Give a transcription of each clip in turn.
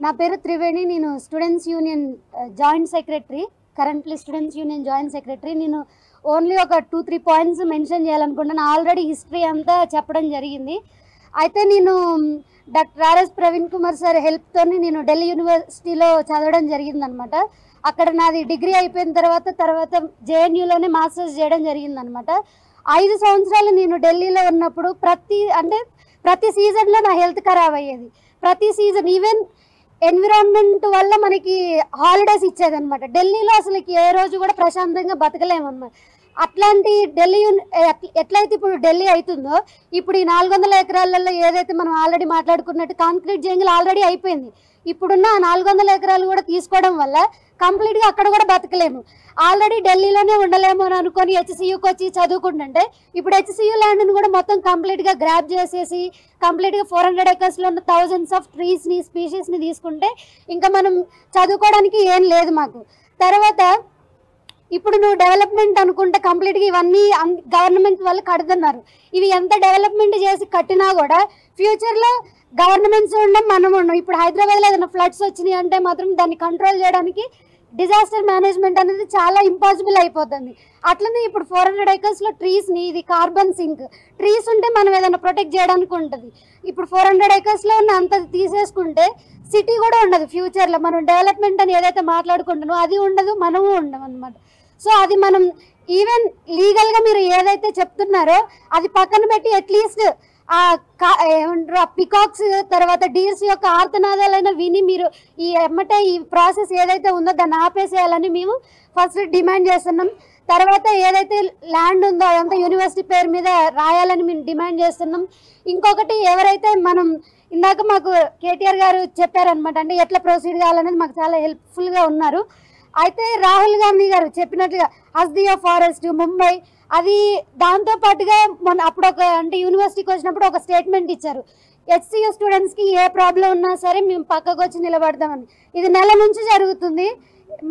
నా పేరు త్రివేణి. నేను students union joint secretary, currently students union joint secretary. నేను ఓన్లీ ఒక 2-3 పాయింట్స్ మెన్షన్ చేయాలనుకుంటున్నాను. ఆల్రెడీ హిస్టరీ అంతా చెప్పడం జరిగింది. అయితే నేను doctor RS Praveen Kumar sir హెల్ప్తో నేను ఢిల్లీ యూనివర్సిటీలో చదవడం జరిగిందనమాట. అక్కడ నాది డిగ్రీ అయిపోయిన తర్వాత జేఎన్యూలోనే మాస్టర్స్ చేయడం జరిగిందనమాట. 5 సంవత్సరాలు నేను ఢిల్లీలో ఉన్నప్పుడు ప్రతి సీజన్లో నా హెల్త్ ఖరాబ్ అయ్యేది. ప్రతి సీజన్ ఈవెన్ ఎన్విరాన్మెంట్ వల్ల మనకి హాలిడేస్ ఇచ్చేదనమాట. ఢిల్లీలో అసలుకి ఏ రోజు కూడా ప్రశాంతంగా బతకలేమన్నమాట. అట్లాంటి ఢిల్లీ ఎట్లయితే ఇప్పుడు ఢిల్లీ అవుతుందో, ఇప్పుడు ఈ 400 ఎకరాలలో ఏదైతే మనం ఆల్రెడీ మాట్లాడుకున్నట్టు కాంక్రీట్ జంగిల్ ఆల్రెడీ అయిపోయింది. ఇప్పుడున్న 400 ఎకరాలు కూడా తీసుకోవడం వల్ల కంప్లీట్గా అక్కడ కూడా బతకలేము. ఆల్రెడీ ఢిల్లీలోనే ఉండలేము అని అనుకొని హెచ్సియూకి వచ్చి చదువుకుంటుంటే, ఇప్పుడు హెచ్సియూ ల్యాండ్ని కూడా మొత్తం కంప్లీట్గా గ్రాప్ చేసేసి కంప్లీట్గా 400 ఎకర్స్లో ఉన్న థౌజండ్స్ ఆఫ్ ట్రీస్ని స్పీషీస్ని తీసుకుంటే ఇంకా మనం చదువుకోవడానికి ఏం లేదు మాకు. తర్వాత ఇప్పుడు నువ్వు డెవలప్మెంట్ అనుకుంటే కంప్లీట్గా ఇవన్నీ గవర్నమెంట్ వాళ్ళు కడుతున్నారు. ఇవి ఎంత డెవలప్మెంట్ చేసి కట్టినా కూడా ఫ్యూచర్లో గవర్నమెంట్స్ ఉండడం మనం ఉన్నాం. ఇప్పుడు హైదరాబాద్లో ఏదైనా ఫ్లడ్స్ వచ్చినాయి అంటే మాత్రం దాన్ని కంట్రోల్ చేయడానికి డిజాస్టర్ మేనేజ్మెంట్ అనేది చాలా ఇంపాసిబుల్ అయిపోతుంది. అట్లనే ఇప్పుడు 400 ఎకర్స్లో ట్రీస్ని, ఇది కార్బన్ సింక్ ట్రీస్ ఉంటే మనం ఏదైనా ప్రొటెక్ట్ చేయడానికి ఉంటుంది. ఇప్పుడు 400 ఎకర్స్లో ఉన్న అంత తీసేసుకుంటే సిటీ కూడా ఉండదు. ఫ్యూచర్లో మనం డెవలప్మెంట్ అని ఏదైతే మాట్లాడుకుంటున్నామో అది ఉండదు, మనము ఉండము అనమాట. సో అది మనం ఈవెన్ లీగల్గా మీరు ఏదైతే చెప్తున్నారో అది పక్కన పెట్టి అట్లీస్ట్ ఏమంటారు పికాక్స్ తర్వాత డీర్స్ యొక్క ఆర్తనాదాలైనా విని మీరు ఈ ప్రాసెస్ ఏదైతే ఉందో దాన్ని ఆపేసేయాలని మేము ఫస్ట్ డిమాండ్ చేస్తున్నాం. తర్వాత ఏదైతే ల్యాండ్ ఉందో అదంతా యూనివర్సిటీ పేరు మీద రాయాలని మేము డిమాండ్ చేస్తున్నాం. ఇంకొకటి ఎవరైతే మనం ఇందాక మాకు కేటీఆర్ గారు చెప్పారనమాట, అంటే ఎట్లా ప్రొసీడ్ కావాలనేది మాకు చాలా హెల్ప్ఫుల్గా ఉన్నారు. అయితే రాహుల్ గాంధీ గారు చెప్పినట్లుగా హస్దియా ఫారెస్ట్ ముంబై అది దాంతో పాటుగా అప్పుడు యూనివర్సిటీకి వచ్చినప్పుడు ఒక స్టేట్మెంట్ ఇచ్చారు, హెచ్సియూ స్టూడెంట్స్కి ఏ ప్రాబ్లం ఉన్నా సరే మేము పక్కకు వచ్చి నిలబడతామని. ఇది నెల నుంచి జరుగుతుంది.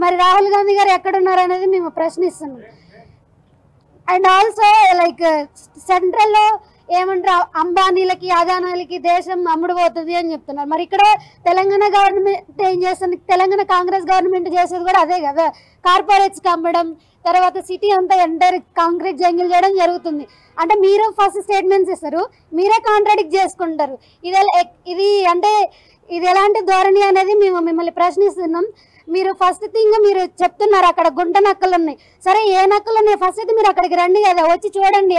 మరి రాహుల్ గాంధీ గారు ఎక్కడున్నారు అనేది మేము ప్రశ్నిస్తున్నాం. అండ్ ఆల్సో లైక్ సెంట్రల్లో ఏమంటారు అంబానీలకి అదానాలకి దేశం అమ్ముడుపోతుంది అని చెప్తున్నారు. మరి ఇక్కడ తెలంగాణ గవర్నమెంట్ ఏం చేస్తుంది? తెలంగాణ కాంగ్రెస్ గవర్నమెంట్ చేసేది కూడా అదే కదా, కార్పొరేట్స్కి అమ్మడం, తర్వాత సిటీ అంతా ఎంటైర్ కాంక్రీట్ జంగిల్ చేయడం జరుగుతుంది. అంటే మీరు ఫస్ట్ స్టేట్మెంట్స్ ఇస్తారు, మీరే కాంట్రాడిక్ట్ చేసుకుంటారు. ఇది ఎలాంటి ధోరణి అనేది మేము మిమ్మల్ని ప్రశ్నిస్తున్నాం. మీరు ఫస్ట్ థింగ్ మీరు చెప్తున్నారు అక్కడ గుంట నక్కలు ఉన్నాయి. సరే ఏ నక్కలు ఉన్నాయి ఫస్ట్ అయితే మీరు అక్కడికి రండి కదా, వచ్చి చూడండి.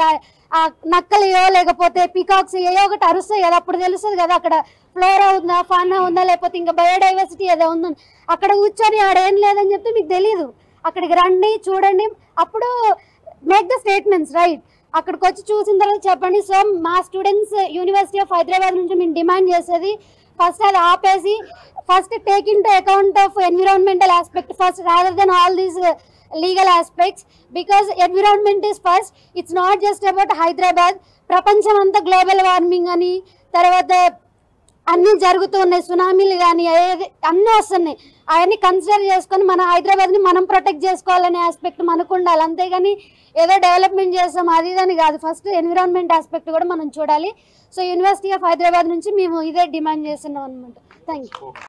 ఆ నక్కలు ఏవో లేకపోతే పికాక్స్ ఏవో ఒకటి అరుస్తాయి కదా, అప్పుడు తెలుస్తుంది కదా అక్కడ ఫ్లోరా ఉందా, ఫానా ఉందా, లేకపోతే ఇంకా బయోడైవర్సిటీ ఏదో ఉందని. అక్కడ కూర్చొని ఆడేం లేదని చెప్తే మీకు తెలీదు. అక్కడికి రండి, చూడండి, అప్పుడు మేక్ ద స్టేట్మెంట్స్ రైట్. అక్కడికి వచ్చి చూసిన తర్వాత చెప్పండి. సో మా స్టూడెంట్స్ యూనివర్సిటీ ఆఫ్ హైదరాబాద్ నుంచి మేము డిమాండ్ చేసేది ఫస్ట్ అది ఆపేసి first take in to account of environmental aspect first rather than all these legal aspects, because environment is first. It's not just about Hyderabad. ప్రపంచం అంతా గ్లోబల్ వార్మింగ్ అని తర్వాత అన్నీ జరుగుతూ ఉన్నాయి, సునామీలు కానీ అన్నీ వస్తున్నాయి. అవన్నీ కన్సిడర్ చేసుకొని మన హైదరాబాద్ని మనం ప్రొటెక్ట్ చేసుకోవాలనే ఆస్పెక్ట్ మనకు ఉండాలి. అంతేగాని ఏదో డెవలప్మెంట్ చేస్తాం అది అని కాదు. ఫస్ట్ ఎన్విరాన్మెంట్ ఆస్పెక్ట్ కూడా మనం చూడాలి. సో యూనివర్సిటీ ఆఫ్ హైదరాబాద్ నుంచి మేము ఇదే డిమాండ్ చేస్తున్నాం అనమాట. Thank you.